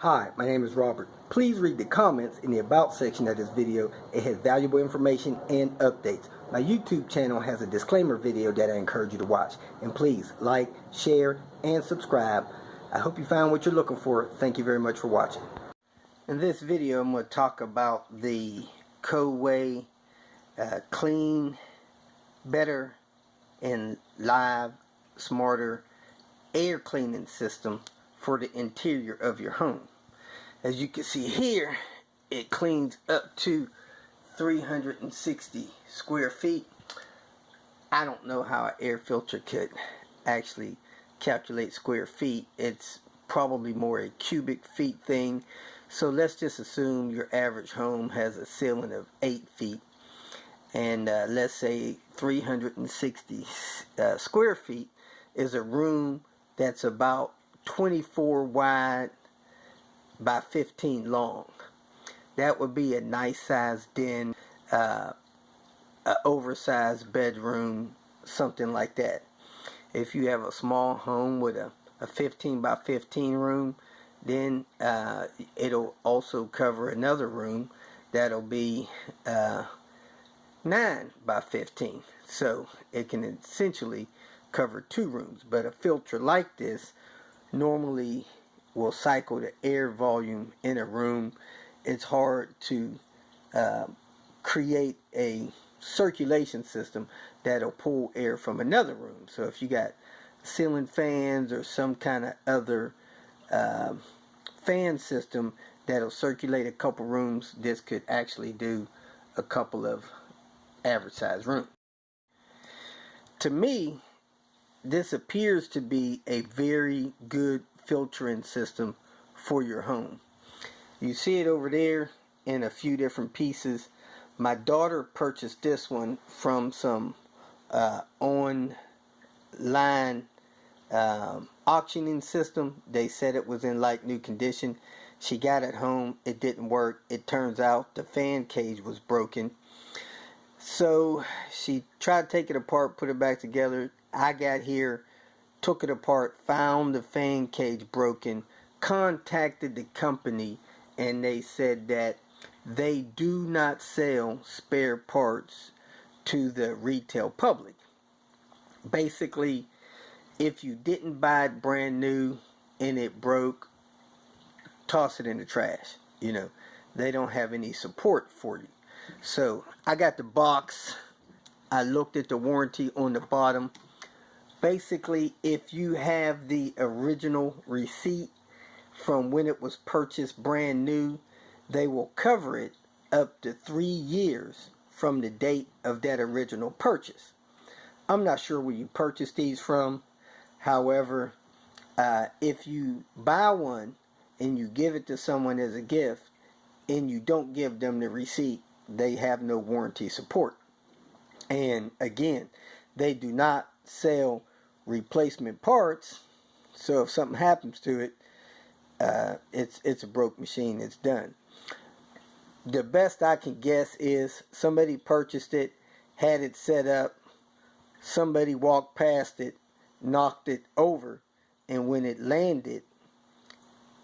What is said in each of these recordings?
Hi, my name is Robert. Please read the comments in the About section of this video. It has valuable information and updates. My YouTube channel has a disclaimer video that I encourage you to watch. And please like, share, and subscribe. I hope you found what you're looking for. Thank you very much for watching. In this video, I'm going to talk about the Coway clean, better, and live, smarter air cleaning system for the interior of your home. As you can see here, it cleans up to 360 square feet. I don't know how an air filter could actually calculate square feet. It's probably more a cubic feet thing. So let's just assume your average home has a ceiling of 8 feet. And let's say 360 square feet is a room that's about 24 wide by 15 long. That would be a nice sized den, an oversized bedroom, something like that. If you have a small home with a 15 by 15 room, then it'll also cover another room that'll be 9 by 15. So it can essentially cover 2 rooms. But a filter like this normally will cycle the air volume in a room. It's hard to create a circulation system that'll pull air from another room. So if you got ceiling fans or some kind of other fan system that'll circulate a couple rooms, this could actually do a couple of average size rooms. To me, this appears to be a very good filtering system for your home. You see it over there in a few different pieces. My daughter purchased this one from some online auctioning system. They said it was in like new condition. She got it home. It didn't work. It turns out the fan cage was broken. So she tried to take it apart, put it back together. I got here, took it apart, found the fan cage broken, contacted the company, and they said that they do not sell spare parts to the retail public. Basically, if you didn't buy it brand new and it broke, toss it in the trash. You know, they don't have any support for you. So I got the box. I looked at the warranty on the bottom. Basically, if you have the original receipt from when it was purchased brand new, they will cover it up to 3 years from the date of that original purchase. I'm not sure where you purchased these from. However, if you buy one and you give it to someone as a gift and you don't give them the receipt, they have no warranty support. And again, they do not sell replacement parts, so if something happens to it, it's a broke machine. It's done. The best I can guess is somebody purchased it, had it set up, somebody walked past it, knocked it over, and when it landed,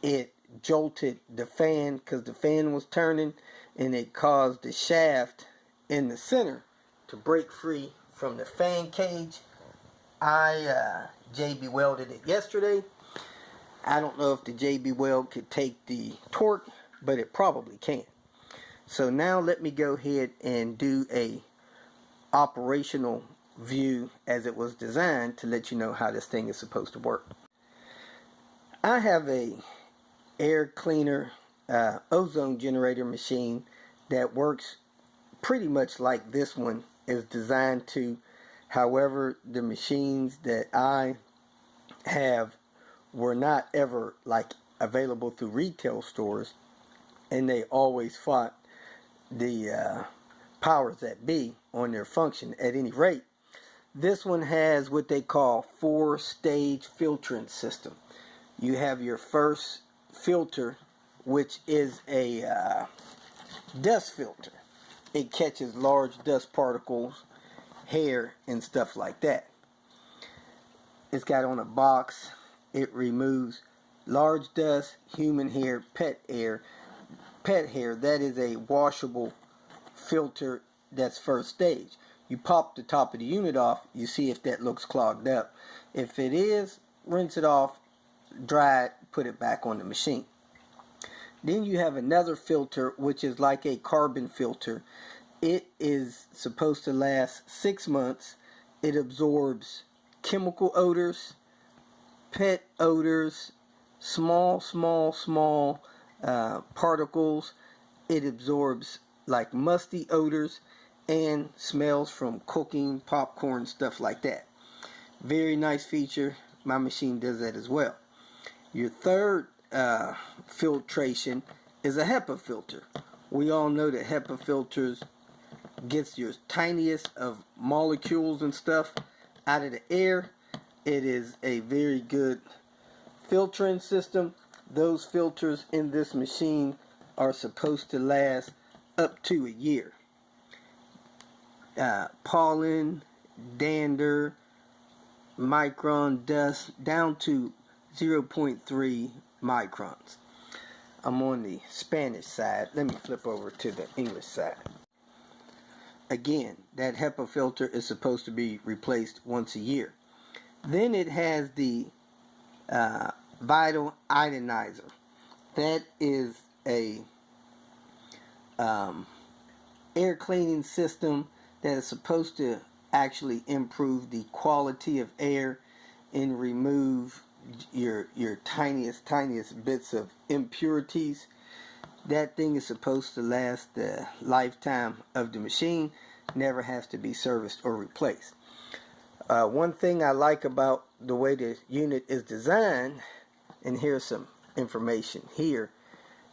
it jolted the fan because the fan was turning, and it caused the shaft in the center to break free from the fan cage. I JB welded it yesterday. I don't know if the JB weld could take the torque, but it probably can. So now let me go ahead and do a operational view as it was designed to let you know how this thing is supposed to work. I have a air cleaner ozone generator machine that works pretty much like this one is designed to. However, the machines that I have were not ever like available through retail stores, and they always fought the powers that be on their function. At any rate, this one has what they call 4-stage filtering system. You have your first filter, which is a dust filter. It catches large dust particles, hair, and stuff like that. It's got on a box. It removes large dust, human hair, pet hair. Pet hair, that is a washable filter. That's first stage. You pop the top of the unit off, you see if that looks clogged up. If it is, rinse it off, dry it, put it back on the machine. Then you have another filter, which is like a carbon filter. It is supposed to last 6 months. It absorbs chemical odors, pet odors, small particles. It absorbs like musty odors and smells from cooking, popcorn, stuff like that. Very nice feature. My machine does that as well. Your third filtration is a HEPA filter. We all know that HEPA filters gets your tiniest of molecules and stuff out of the air. It is a very good filtering system. Those filters in this machine are supposed to last up to a year. Pollen, dander, micron dust, down to 0.3 microns. I'm on the Spanish side. Let me flip over to the English side. Again, that HEPA filter is supposed to be replaced once a year. Then it has the vital ionizer. That is a air cleaning system that is supposed to actually improve the quality of air and remove your tiniest bits of impurities. That thing is supposed to last the lifetime of the machine, never has to be serviced or replaced. One thing I like about the way the unit is designed, and here's some information here,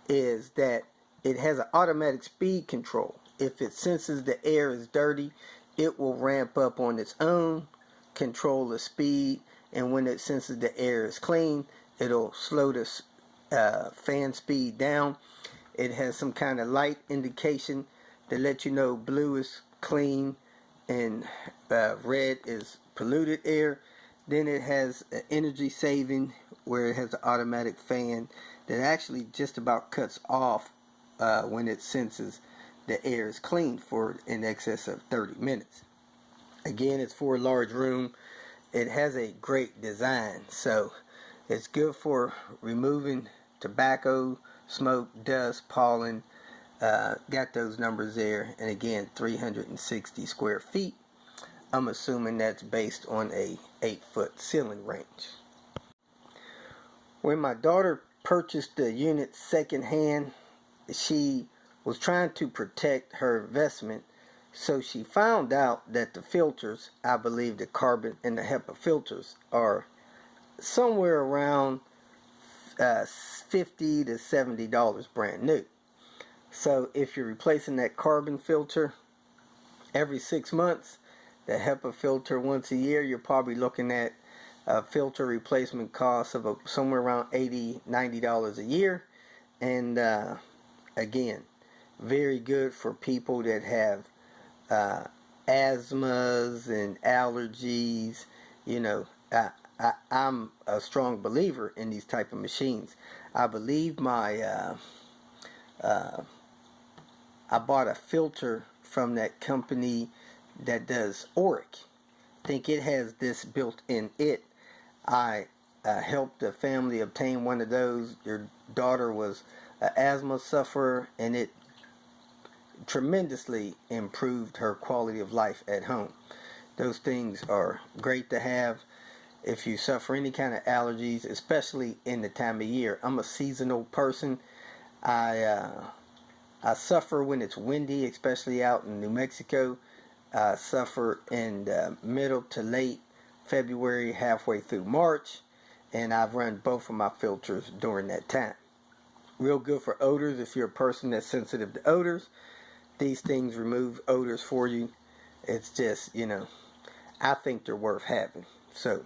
is that it has an automatic speed control. If it senses the air is dirty, it will ramp up on its own, control the speed, and when it senses the air is clean, it'll slow the fan speed down. It has some kind of light indication to let you know blue is clean and red is polluted air. Then it has an energy saving where it has an automatic fan that actually just about cuts off when it senses the air is clean for in excess of 30 minutes. Again, it's for a large room. It has a great design, so it's good for removing tobacco, smoke, dust, pollen. Got those numbers there, and again, 360 square feet. I'm assuming that's based on a 8-foot ceiling range. When my daughter purchased the unit secondhand, she was trying to protect her investment, so she found out that the filters, I believe the carbon and the HEPA filters, are somewhere around $50 to $70 brand new. So if you're replacing that carbon filter every 6 months, the HEPA filter once a year, you're probably looking at a filter replacement cost of somewhere around $80, $90 a year. And again, very good for people that have asthmas and allergies. You know, I'm a strong believer in these type of machines. I believe I bought a filter from that company that does Auric. I think it has this built in it. I helped the family obtain one of those. Your daughter was an asthma sufferer, and it tremendously improved her quality of life at home. Those things are great to have if you suffer any kind of allergies, especially in the time of year. I'm a seasonal person. I suffer when it's windy, especially out in New Mexico. I suffer in middle to late February, halfway through March, and I've run both of my filters during that time. Real good for odors if you're a person that's sensitive to odors. These things remove odors for you. It's just, you know, I think they're worth having. So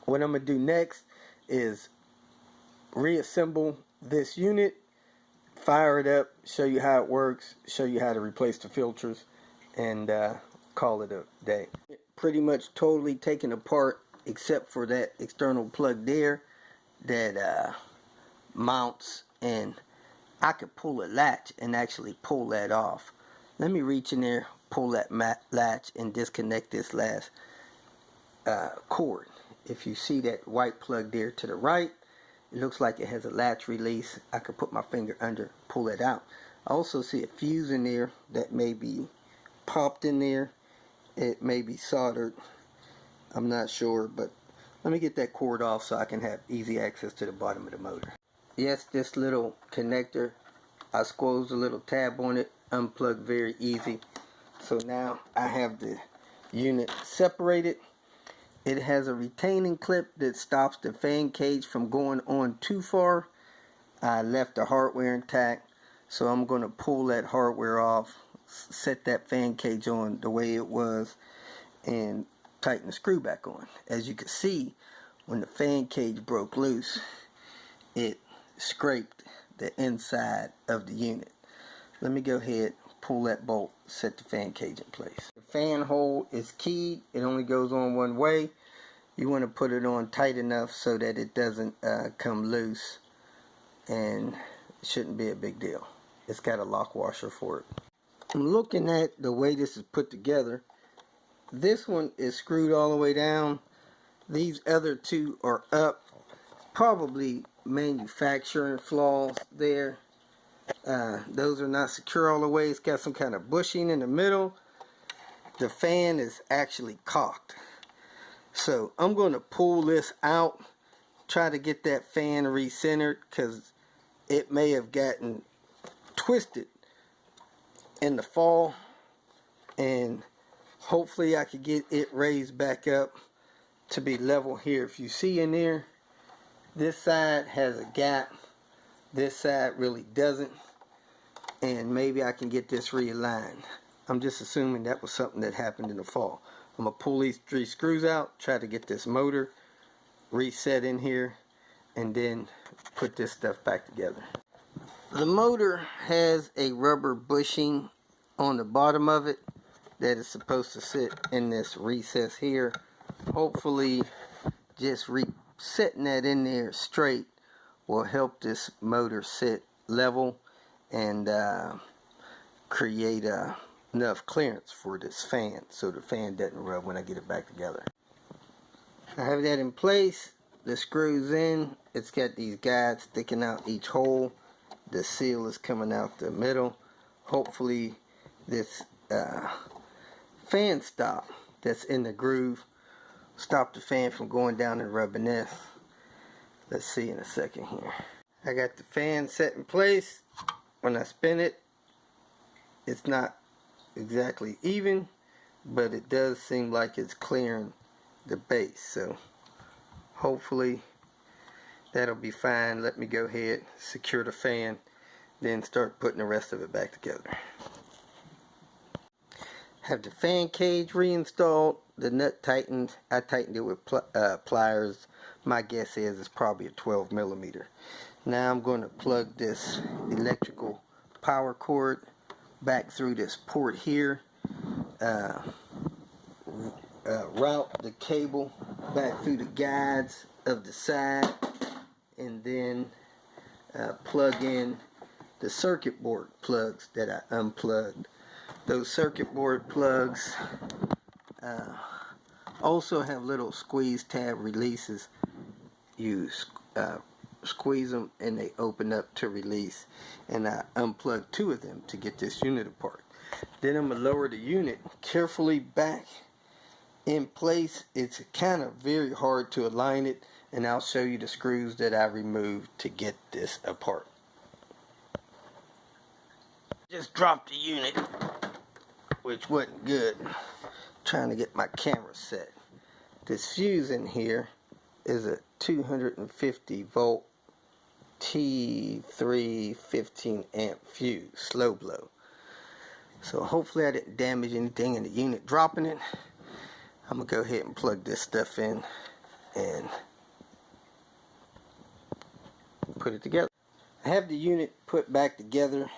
what I'm going to do next is reassemble this unit, fire it up, show you how it works, show you how to replace the filters, and call it a day. Pretty much totally taken apart except for that external plug there that mounts, and I could pull a latch and actually pull that off. Let me reach in there, pull that latch, and disconnect this last cord. If you see that white plug there to the right, it looks like it has a latch release. I could put my finger under, pull it out. I also see a fuse in there that may be popped in there. It may be soldered. I'm not sure, but let me get that cord off so I can have easy access to the bottom of the motor. Yes, this little connector, I squeezed a little tab on it, unplugged very easy. So now I have the unit separated. It has a retaining clip that stops the fan cage from going on too far. I left the hardware intact, so I'm going to pull that hardware off, set that fan cage on the way it was, and tighten the screw back on. As you can see, when the fan cage broke loose, it scraped the inside of the unit. Let me go ahead, pull that bolt, set the fan cage in place. The fan hole is keyed. It only goes on one way. You want to put it on tight enough so that it doesn't come loose, and it shouldn't be a big deal. It's got a lock washer for it. I'm looking at the way this is put together. This one is screwed all the way down. These other two are up. Probably manufacturing flaws there. Those are not secure all the way. It's got some kind of bushing in the middle. The fan is actually cocked. So I'm going to pull this out, try to get that fan recentered, because it may have gotten twisted in the fall, and hopefully I could get it raised back up to be level here. If you see in there, this side has a gap, this side really doesn't, and maybe I can get this realigned. I'm just assuming that was something that happened in the fall. I'm going to pull these 3 screws out, try to get this motor reset in here, and then put this stuff back together. The motor has a rubber bushing on the bottom of it that is supposed to sit in this recess here. Hopefully just setting that in there straight will help this motor sit level and create enough clearance for this fan so the fan doesn't rub when I get it back together. I have that in place. The screws in. It's got these guides sticking out each hole. The seal is coming out the middle. Hopefully this fan stop that's in the groove stop the fan from going down and rubbing this. Let's see in a second here. I got the fan set in place. When I spin it, it's not exactly even, but it does seem like it's clearing the base, so hopefully that'll be fine. Let me go ahead, secure the fan, then start putting the rest of it back together. Have the fan cage reinstalled, the nut tightened. I tightened it with pliers. My guess is it's probably a 12mm. Now I'm going to plug this electrical power cord back through this port here, route the cable back through the guides of the side, and then plug in the circuit board plugs that I unplugged. Those circuit board plugs also have little squeeze tab releases. You squeeze them and they open up to release, and I unplugged 2 of them to get this unit apart. Then I'm going to lower the unit carefully back in place. It's kind of very hard to align it, and I'll show you the screws that I removed to get this apart. Just dropped the unit, which wasn't good. Trying to get my camera set. This fuse in here is a 250 volt T3 15 amp fuse, slow blow. So hopefully I didn't damage anything in the unit dropping it. I'm gonna go ahead and plug this stuff in and put it together. I have the unit put back together.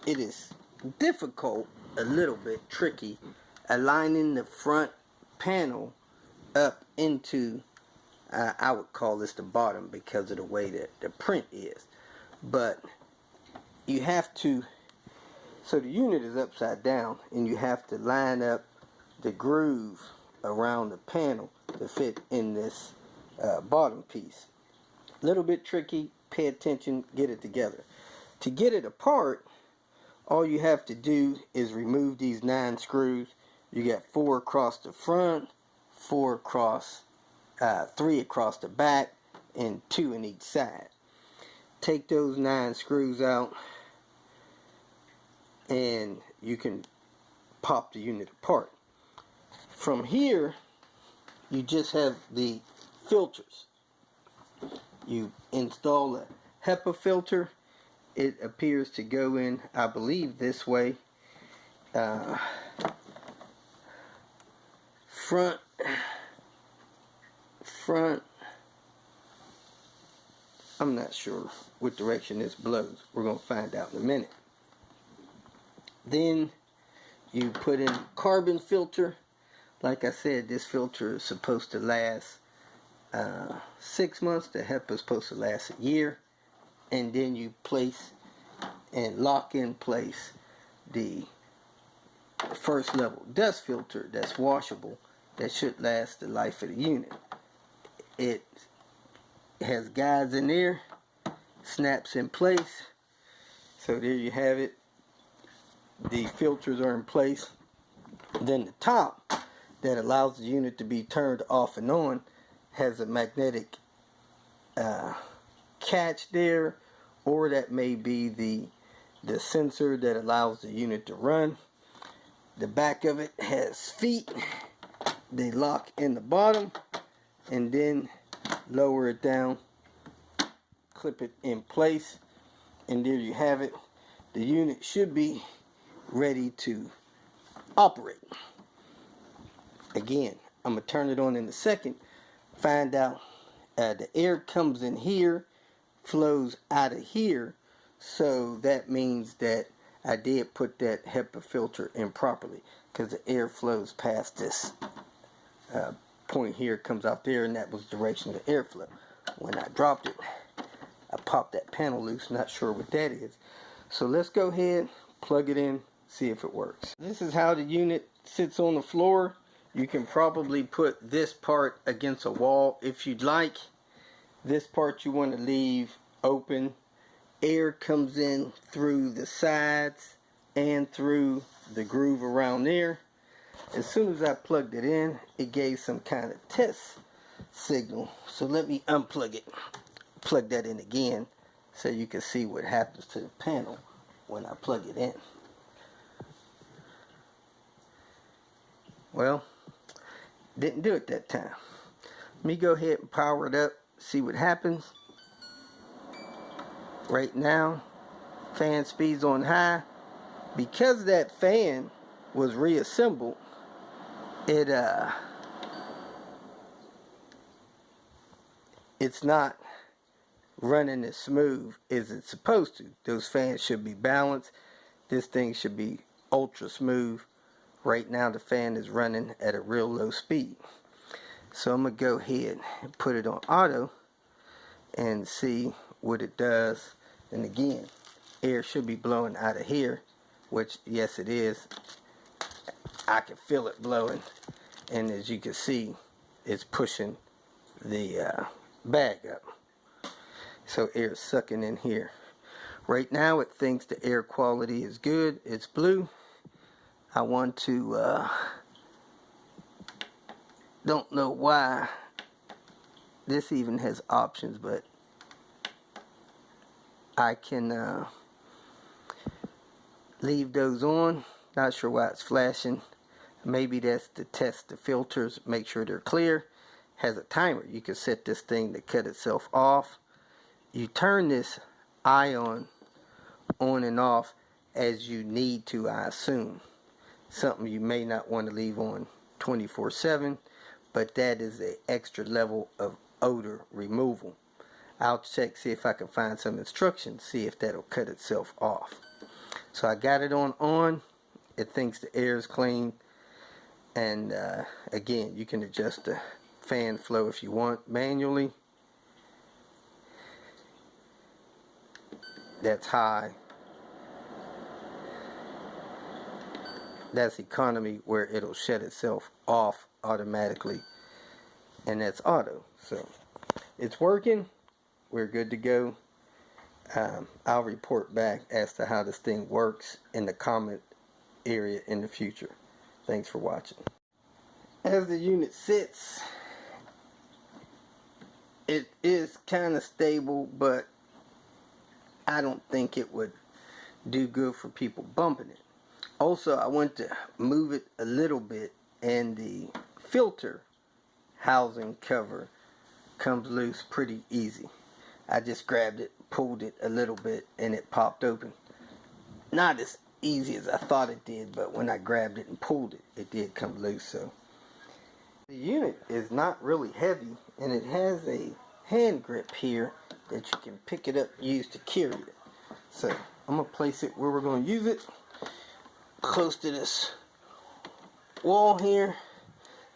It is difficult, a little bit tricky, aligning the front panel up into I would call this the bottom because of the way that the print is. but you have to, so the unit is upside down, and you have to line up the groove around the panel to fit in this bottom piece. A little bit tricky, pay attention, get it together. To get it apart, all you have to do is remove these 9 screws. You got 4 across the front, 4 across, 3 across the back, and 2 in each side. Take those 9 screws out, and you can pop the unit apart. From here, you just have the filters. You install a HEPA filter. It appears to go in, I believe, this way. Front. I'm not sure what direction this blows. We're going to find out in a minute. Then you put in carbon filter. Like I said, this filter is supposed to last 6 months. The HEPA is supposed to last a year. And then you place and lock in place the first level dust filter that's washable, that should last the life of the unit. It has guides in there, snaps in place. So there you have it. The filters are in place. Then the top that allows the unit to be turned off and on has a magnetic catch there, or that may be the sensor that allows the unit to run. The back of it has feet. They lock in the bottom, and then lower it down, clip it in place, and there you have it. The unit should be ready to operate. Again, I'm going to turn it on in a second. Find out the air comes in here, flows out of here, so that means that I did put that HEPA filter in properly, because the air flows past this point here, comes out there, and that was the direction of the airflow. When I dropped it, I popped that panel loose. Not sure what that is. So let's go ahead, plug it in, see if it works. This is how the unit sits on the floor. You can probably put this part against a wall if you'd like. This part you want to leave open. Air comes in through the sides and through the groove around there. As soon as I plugged it in, it gave some kind of test signal. So let me unplug it, plug that in again, so you can see what happens to the panel when I plug it in. Well, didn't do it that time. Let me go ahead and power it up, see what happens. Right now, fan speed's on high. Because that fan was reassembled, it's not running as smooth as it's supposed to. Those fans should be balanced. This thing should be ultra smooth. Right now the fan is running at a real low speed. So I'm going to go ahead and put it on auto and see what it does. And again, air should be blowing out of here, which yes it is. I can feel it blowing, and as you can see, it's pushing the bag up. So air is sucking in here. Right now it thinks the air quality is good. It's blue. I want to don't know why this even has options, but I can leave those on. Not sure why it's flashing. Maybe that's to test the filters, make sure they're clear. Has a timer. You can set this thing to cut itself off. You turn this ion on and off as you need to, I assume. Something you may not want to leave on 24/7, but that is an extra level of odor removal. I'll check, see if I can find some instructions, see if that'll cut itself off. So I got it on. It thinks the air is clean. And again, you can adjust the fan flow if you want manually. that's high. That's economy, where it'll shut itself off automatically, and that's auto. So it's working. We're good to go. I'll report back as to how this thing works in the comment area in the future. Thanks for watching. As the unit sits, it is kind of stable, but I don't think it would do good for people bumping it. Also, I went to move it a little bit, and the filter housing cover comes loose pretty easy. I just grabbed it, pulled it a little bit, and it popped open. Not as easy as I thought it did, but when I grabbed it and pulled it, it did come loose. So the unit is not really heavy, and it has a hand grip here that you can pick it up and use to carry it. So I'm going to place it where we're going to use it, close to this wall here,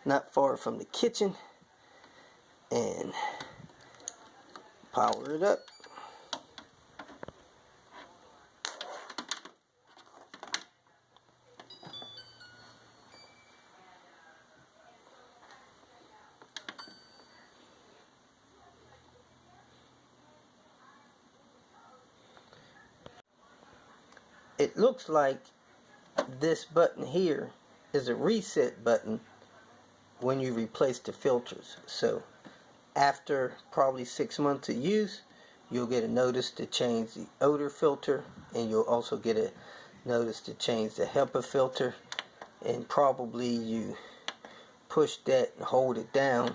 not far from the kitchen, and power it up. It looks like this button here is a reset button when you replace the filters. So after probably 6 months of use, you'll get a notice to change the odor filter, and you'll also get a notice to change the HEPA filter, and probably you push that and hold it down,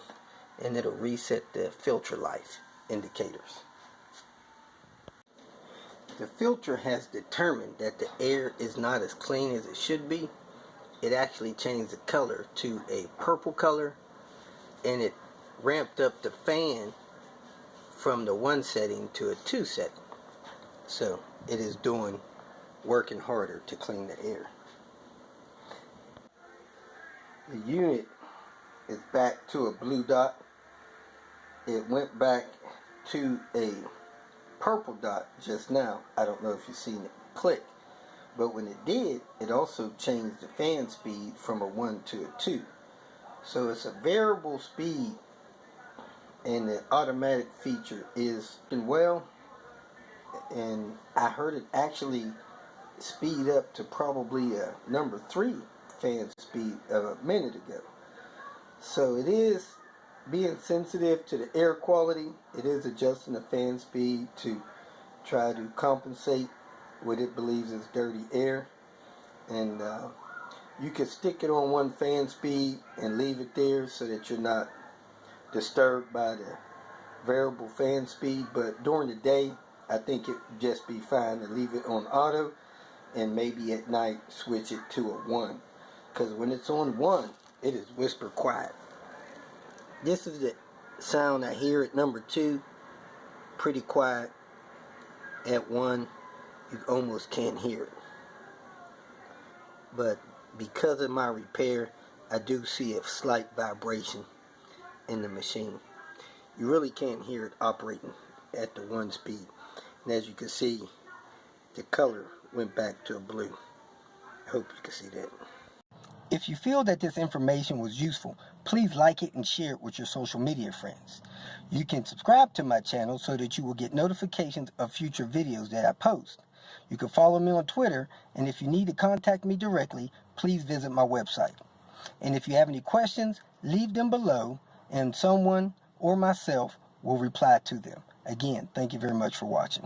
and it'll reset the filter life indicators. The filter has determined that the air is not as clean as it should be. It actually changed the color to a purple color, and it ramped up the fan from the 1 setting to a 2 setting. So it is working harder to clean the air. The unit is back to a blue dot. It went back to a purple dot just now. I don't know if you've seen it click, but when it did, it also changed the fan speed from a 1 to a 2. So it's a variable speed, and the automatic feature is well, and I heard it actually speed up to probably a number 3 fan speed a minute ago. So it is being sensitive to the air quality. It is adjusting the fan speed to try to compensate what it believes is dirty air. And you can stick it on 1 fan speed and leave it there so that you're not disturbed by the variable fan speed. But during the day, I think it would just be fine to leave it on auto, and maybe at night switch it to a 1. Because when it's on 1, it is whisper quiet. This is the sound I hear at number 2, pretty quiet. At 1, you almost can't hear it. But because of my repair, I do see a slight vibration in the machine. You really can't hear it operating at the 1 speed. And as you can see, the color went back to a blue. I hope you can see that. If you feel that this information was useful, please like it and share it with your social media friends. You can subscribe to my channel so that you will get notifications of future videos that I post. You can follow me on Twitter, and if you need to contact me directly, please visit my website. And if you have any questions, leave them below, and someone or myself will reply to them. Again, thank you very much for watching.